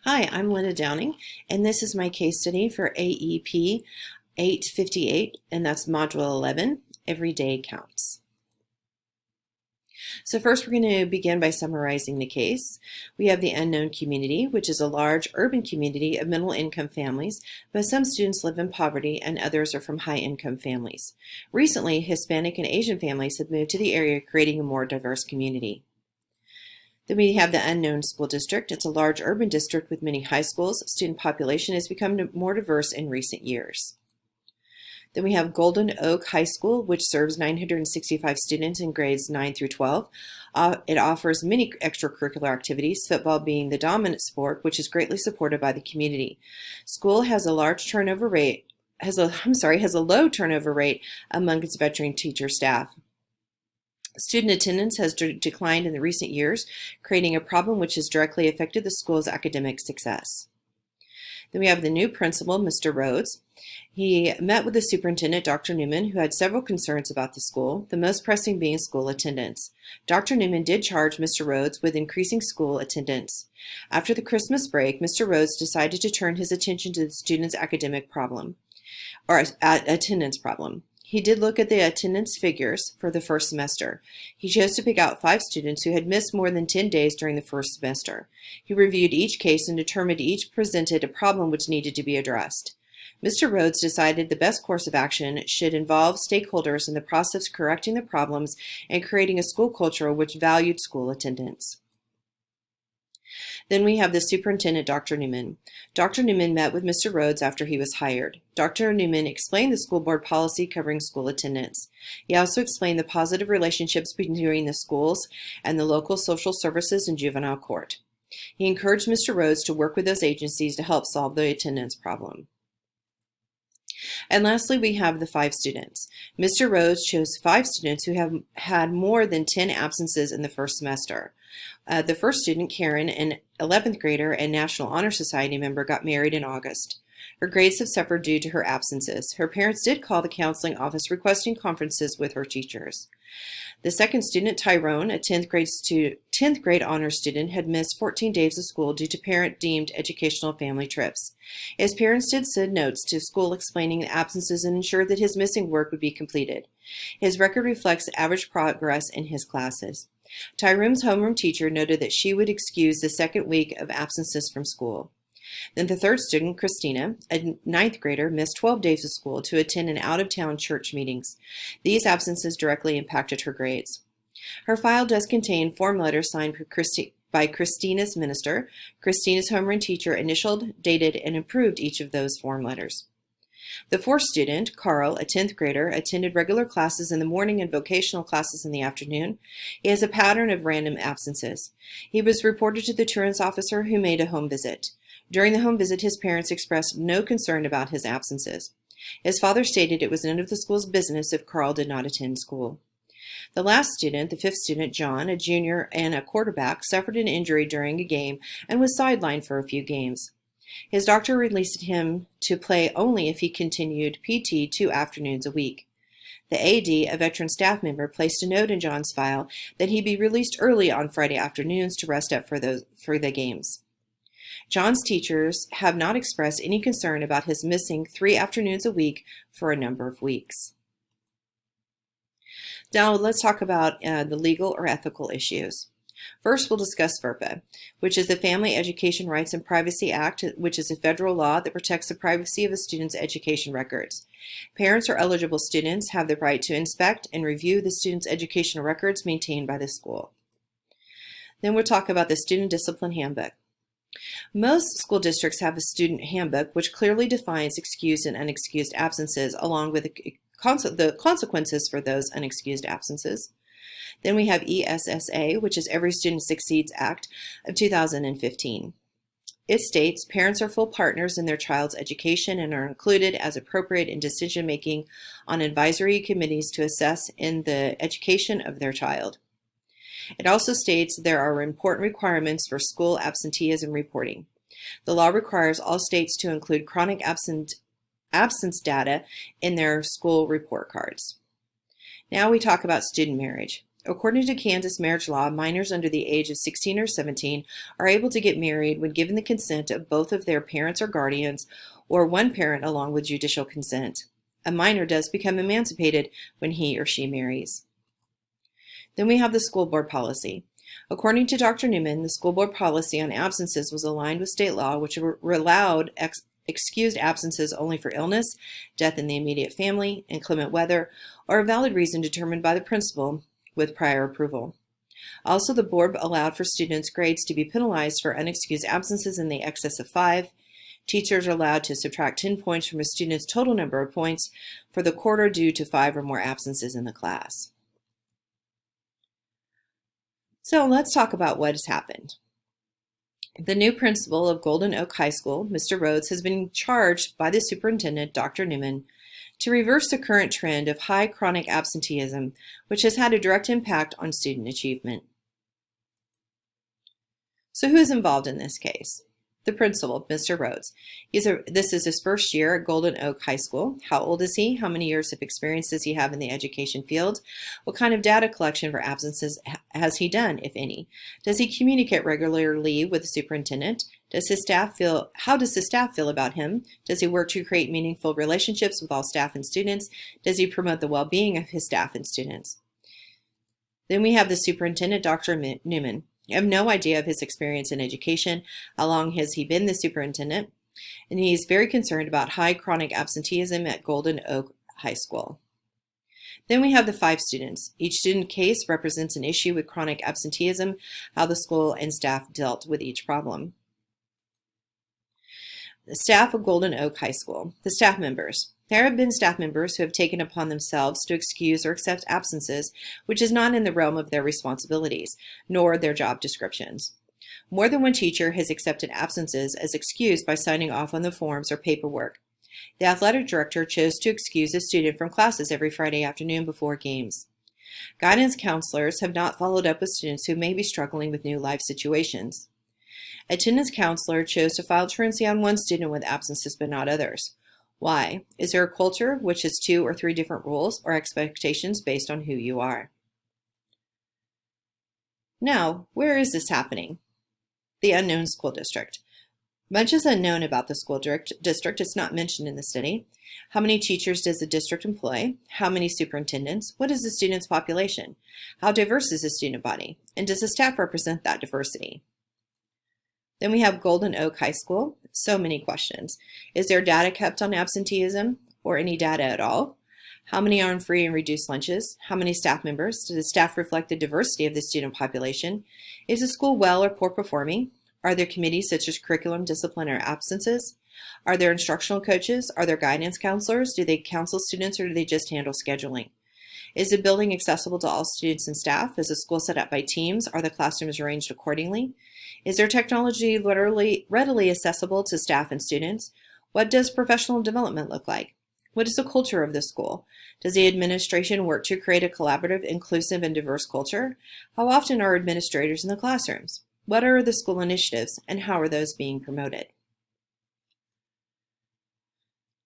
Hi, I'm Linda Downing, and this is my case study for AEP 858, and that's Module 11, Every Day Counts. So first we're going to begin by summarizing the case. We have the unknown community, which is a large urban community of middle-income families, but some students live in poverty and others are from high-income families. Recently, Hispanic and Asian families have moved to the area, creating a more diverse community. Then we have the unknown school district. It's a large urban district with many high schools. Student population has become more diverse in recent years. Then we have Golden Oak High School, which serves 965 students in grades 9 through 12. It offers many extracurricular activities, football being the dominant sport, which is greatly supported by the community. School has a large turnover rate, has a low turnover rate among its veteran teacher staff. Student attendance has declined in the recent years, creating a problem which has directly affected the school's academic success. Then we have the new principal, Mr. Rhodes. He met with the superintendent, Dr. Newman, who had several concerns about the school, the most pressing being school attendance. Dr. Newman did charge Mr. Rhodes with increasing school attendance. After the Christmas break, Mr. Rhodes decided to turn his attention to the students' academic problem, or attendance problem. He did look at the attendance figures for the first semester. He chose to pick out 5 students who had missed more than 10 days during the first semester. He reviewed each case and determined each presented a problem which needed to be addressed. Mr. Rhodes decided the best course of action should involve stakeholders in the process of correcting the problems and creating a school culture which valued school attendance. Then we have the superintendent, Dr. Newman. Dr. Newman met with Mr. Rhodes after he was hired. Dr. Newman explained the school board policy covering school attendance. He also explained the positive relationships between the schools and the local social services and juvenile court. He encouraged Mr. Rhodes to work with those agencies to help solve the attendance problem. And lastly, we have the 5 students. Mr. Rhodes chose 5 students who have had more than 10 absences in the first semester. The first student, Karen, an 11th grader and National Honor Society member, got married in August. Her grades have suffered due to her absences. Her parents did call the counseling office requesting conferences with her teachers. The second student, Tyrone, a 10th grade honors student, had missed 14 days of school due to parent-deemed educational family trips. His parents did send notes to school explaining the absences and ensured that his missing work would be completed. His record reflects average progress in his classes. Tyrone's homeroom teacher noted that she would excuse the second week of absences from school. Then the third student, Christina, a 9th grader, missed 12 days of school to attend an out-of-town church meetings. These absences directly impacted her grades. Her file does contain form letters signed by Christina's minister. Christina's homeroom teacher initialed, dated, and approved each of those form letters. The fourth student, Carl, a 10th grader, attended regular classes in the morning and vocational classes in the afternoon. He has a pattern of random absences. He was reported to the truant's officer, who made a home visit. During the home visit, his parents expressed no concern about his absences. His father stated it was none of the school's business if Carl did not attend school. The last student, the 5th student, John, a junior and a quarterback, suffered an injury during a game and was sidelined for a few games. His doctor released him to play only if he continued PT 2 afternoons a week. The AD, a veteran staff member, placed a note in John's file that he be released early on Friday afternoons to rest up for the games. John's teachers have not expressed any concern about his missing 3 afternoons a week for a number of weeks. Now let's talk about the legal or ethical issues. First, we'll discuss FERPA, which is the Family Education Rights and Privacy Act, which is a federal law that protects the privacy of a student's education records. Parents or eligible students have the right to inspect and review the student's educational records maintained by the school. Then we'll talk about the Student Discipline Handbook. Most school districts have a student handbook which clearly defines excused and unexcused absences, along with the consequences for those unexcused absences. Then we have ESSA, which is Every Student Succeeds Act of 2015. It states parents are full partners in their child's education and are included as appropriate in decision-making on advisory committees to assess in the education of their child. It also states there are important requirements for school absenteeism reporting. The law requires all states to include chronic absence data in their school report cards. Now we talk about student marriage. According to Kansas marriage law, minors under the age of 16 or 17 are able to get married when given the consent of both of their parents or guardians, or one parent along with judicial consent. A minor does become emancipated when he or she marries. Then we have the school board policy. According to Dr. Newman, the school board policy on absences was aligned with state law, which allowed excused absences only for illness, death in the immediate family, inclement weather, or a valid reason determined by the principal with prior approval. Also, the board allowed for students' grades to be penalized for unexcused absences in the excess of 5. Teachers are allowed to subtract 10 points from a student's total number of points for the quarter due to 5 or more absences in the class. So let's talk about what has happened. The new principal of Golden Oak High School, Mr. Rhodes, has been charged by the superintendent, Dr. Newman, to reverse the current trend of high chronic absenteeism, which has had a direct impact on student achievement. So who is involved in this case? The principal, Mr. Rhodes. This is his first year at Golden Oak High School. How old is he? How many years of experience does he have in the education field? What kind of data collection for absences has he done, if any? Does he communicate regularly with the superintendent? How does his staff feel about him? Does he work to create meaningful relationships with all staff and students? Does he promote the well-being of his staff and students? Then we have the superintendent, Dr. Newman. I have no idea of his experience in education. How long has he been the superintendent? And he's very concerned about high chronic absenteeism at Golden Oak High School. Then we have the 5 students. Each student case represents an issue with chronic absenteeism, how the school and staff dealt with each problem. The staff of Golden Oak High School. The staff members. There have been staff members who have taken upon themselves to excuse or accept absences, which is not in the realm of their responsibilities, nor their job descriptions. More than one teacher has accepted absences as excused by signing off on the forms or paperwork. The athletic director chose to excuse a student from classes every Friday afternoon before games. Guidance counselors have not followed up with students who may be struggling with new life situations. Attendance counselor chose to file truancy on one student with absences but not others. Why? Is there a culture which has 2 or 3 different rules or expectations based on who you are? Now, where is this happening? The unknown school district. Much is unknown about the school district. It's not mentioned in the study. How many teachers does the district employ? How many superintendents? What is the student's population? How diverse is the student body? And does the staff represent that diversity? Then we have Golden Oak High School. So many questions. Is there data kept on absenteeism or any data at all? How many are on free and reduced lunches? How many staff members? Does the staff reflect the diversity of the student population? Is the school well or poor performing? Are there committees such as curriculum, discipline, or absences? Are there instructional coaches? Are there guidance counselors? Do they counsel students or do they just handle scheduling? Is the building accessible to all students and staff? Is the school set up by teams? Are the classrooms arranged accordingly? Is there technology readily accessible to staff and students? What does professional development look like? What is the culture of the school? Does the administration work to create a collaborative, inclusive, and diverse culture? How often are administrators in the classrooms? What are the school initiatives, and how are those being promoted?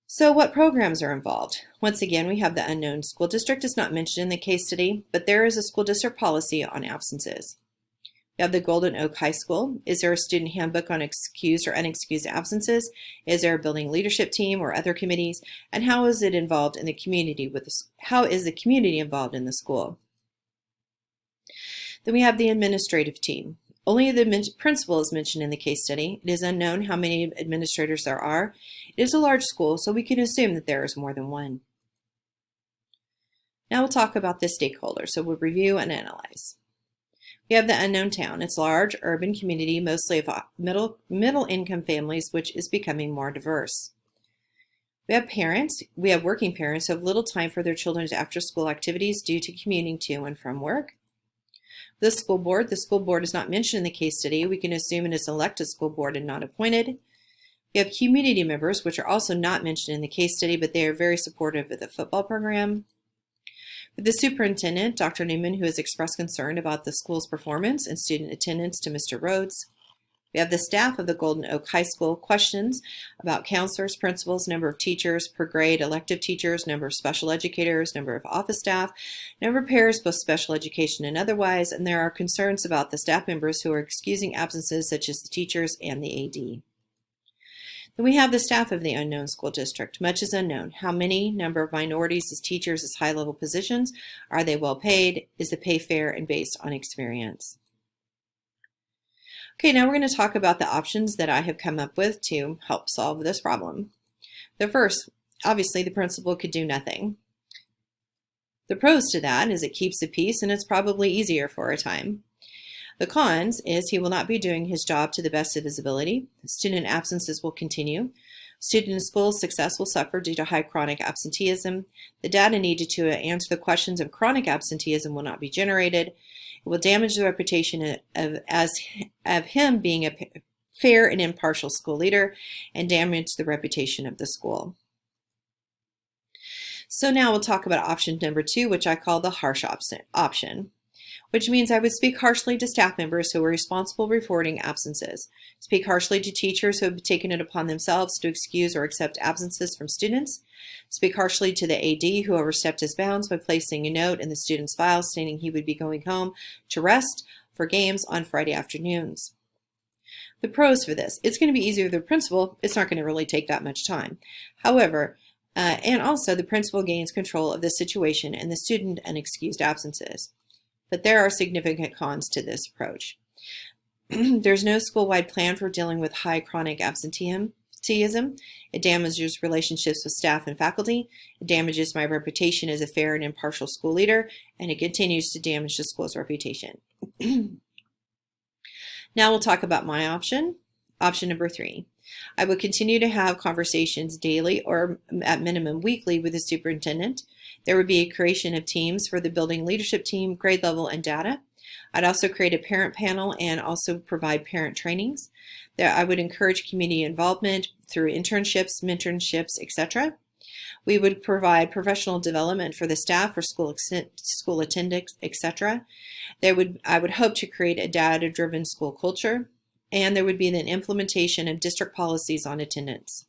So what programs are involved? Once again, we have the unknown school district. It's not mentioned in the case study, but there is a school district policy on absences. We have the Golden Oak High School. Is there a student handbook on excused or unexcused absences? Is there a building leadership team or other committees? And how is it involved in the community how is the community involved in the school? Then we have the administrative team. Only the principal is mentioned in the case study. It is unknown how many administrators there are. It is a large school, so we can assume that there is more than one. Now we'll talk about the stakeholders. So we'll review and analyze. We have the unknown town. It's a large urban community, mostly of middle income families, which is becoming more diverse. We have parents. We have working parents who have little time for their children's after-school activities due to commuting to and from work. The school board is not mentioned in the case study. We can assume it is an elected school board and not appointed. We have community members, which are also not mentioned in the case study, but they are very supportive of the football program. With the superintendent, Dr. Newman, who has expressed concern about the school's performance and student attendance to Mr. Rhodes. We have the staff of the Golden Oak High School questions about counselors, principals, number of teachers per grade, elective teachers, number of special educators, number of office staff, number of pairs, both special education and otherwise, and there are concerns about the staff members who are excusing absences such as the teachers and the AD. Then we have the staff of the unknown school district. Much is unknown. How many? Number of minorities as teachers as high-level positions? Are they well paid? Is the pay fair and based on experience? Okay, now we're going to talk about the options that I have come up with to help solve this problem. The first, obviously, the principal could do nothing. The pros to that is it keeps the peace and it's probably easier for a time. The cons is he will not be doing his job to the best of his ability. Student absences will continue. Student school success will suffer due to high chronic absenteeism. The data needed to answer the questions of chronic absenteeism will not be generated. It will damage the reputation of him being a fair and impartial school leader and damage the reputation of the school. So now we'll talk about option number 2, which I call the harsh option, which means I would speak harshly to staff members who are responsible for reporting absences, speak harshly to teachers who have taken it upon themselves to excuse or accept absences from students, speak harshly to the AD who overstepped his bounds by placing a note in the student's file stating he would be going home to rest for games on Friday afternoons. The pros for this, it's going to be easier for the principal. It's not going to really take that much time. However, and also the principal gains control of the situation and the student unexcused absences. But there are significant cons to this approach. There's no school-wide plan for dealing with high chronic absenteeism. It damages relationships with staff and faculty. It damages my reputation as a fair and impartial school leader, and it continues to damage the school's reputation. Now we'll talk about my option. Option number 3. I would continue to have conversations daily or at minimum weekly with the superintendent. There would be a creation of teams for the building leadership team, grade level, and data. I'd also create a parent panel and also provide parent trainings. I would encourage community involvement through internships, mentorships, etc. We would provide professional development for the staff, for school attendance, etc. I would hope to create a data-driven school culture, and there would be an implementation of district policies on attendance.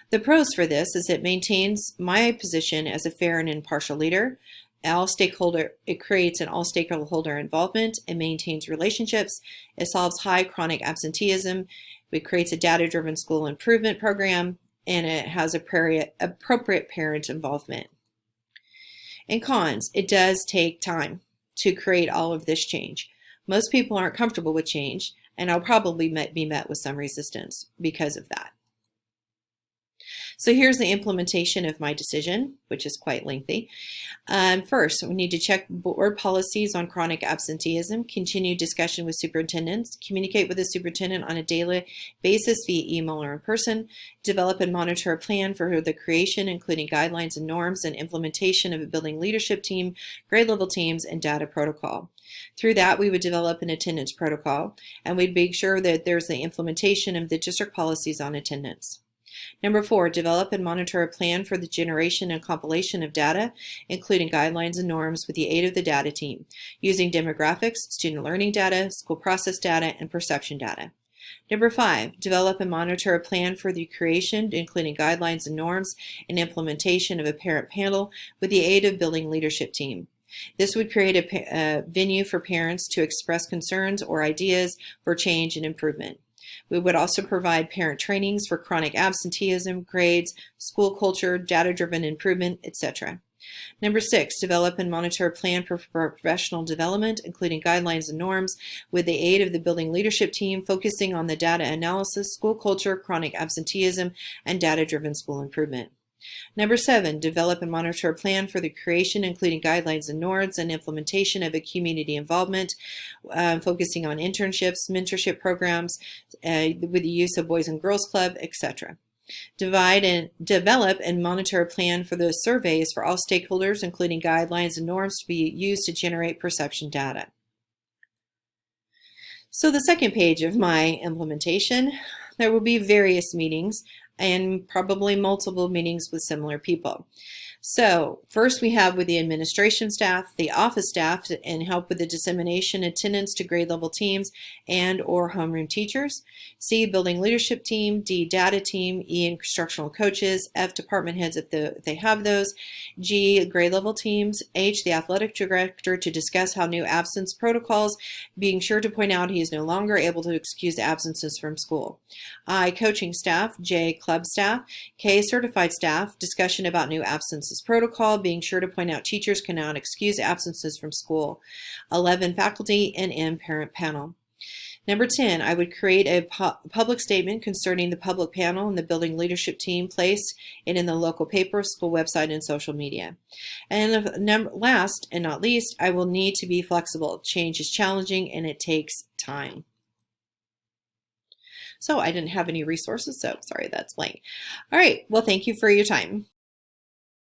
The pros for this is it maintains my position as a fair and impartial leader. It creates an all stakeholder involvement. It maintains relationships. It solves high chronic absenteeism. It creates a data-driven school improvement program, and it has appropriate parent involvement. And cons, it does take time to create all of this change. Most people aren't comfortable with change, and I'll probably be met with some resistance because of that. So here's the implementation of my decision, which is quite lengthy. First, we need to check board policies on chronic absenteeism, continue discussion with superintendents, communicate with the superintendent on a daily basis via email or in person, develop and monitor a plan for the creation, including guidelines and norms and implementation of a building leadership team, grade level teams, and data protocol. Through that, we would develop an attendance protocol, and we'd make sure that there's the implementation of the district policies on attendance. Number 4, develop and monitor a plan for the generation and compilation of data, including guidelines and norms with the aid of the data team, using demographics, student learning data, school process data, and perception data. Number 5, develop and monitor a plan for the creation, including guidelines and norms, and implementation of a parent panel with the aid of building leadership team. This would create a venue for parents to express concerns or ideas for change and improvement. We would also provide parent trainings for chronic absenteeism, grades, school culture, data-driven improvement, etc. Number 6, develop and monitor a plan for professional development, including guidelines and norms, with the aid of the building leadership team, focusing on the data analysis, school culture, chronic absenteeism, and data-driven school improvement. Number 7, develop and monitor a plan for the creation, including guidelines and norms, and implementation of a community involvement, focusing on internships, mentorship programs, with the use of Boys and Girls Club, etc. Develop and monitor a plan for the surveys for all stakeholders, including guidelines and norms to be used to generate perception data. So the second page of my implementation, there will be various meetings and probably multiple meetings with similar people. So first we have with the administration staff, the office staff, and help with the dissemination attendance to grade level teams and or homeroom teachers. C, building leadership team. D, data team. E, instructional coaches. F, department heads if they have those. G, grade level teams. H, the athletic director to discuss how new absence protocols, being sure to point out he is no longer able to excuse absences from school. I, coaching staff. J, club staff. K, certified staff, discussion about new absences protocol, being sure to point out teachers cannot excuse absences from school. 11, faculty, and M, parent panel. Number 10, I would create a public statement concerning the public panel and the building leadership team, place it in the local paper, school website, and social media. And last and not least, I will need to be flexible. Change is challenging and it takes time. So I didn't have any resources, so sorry, that's blank. All right, well, thank you for your time.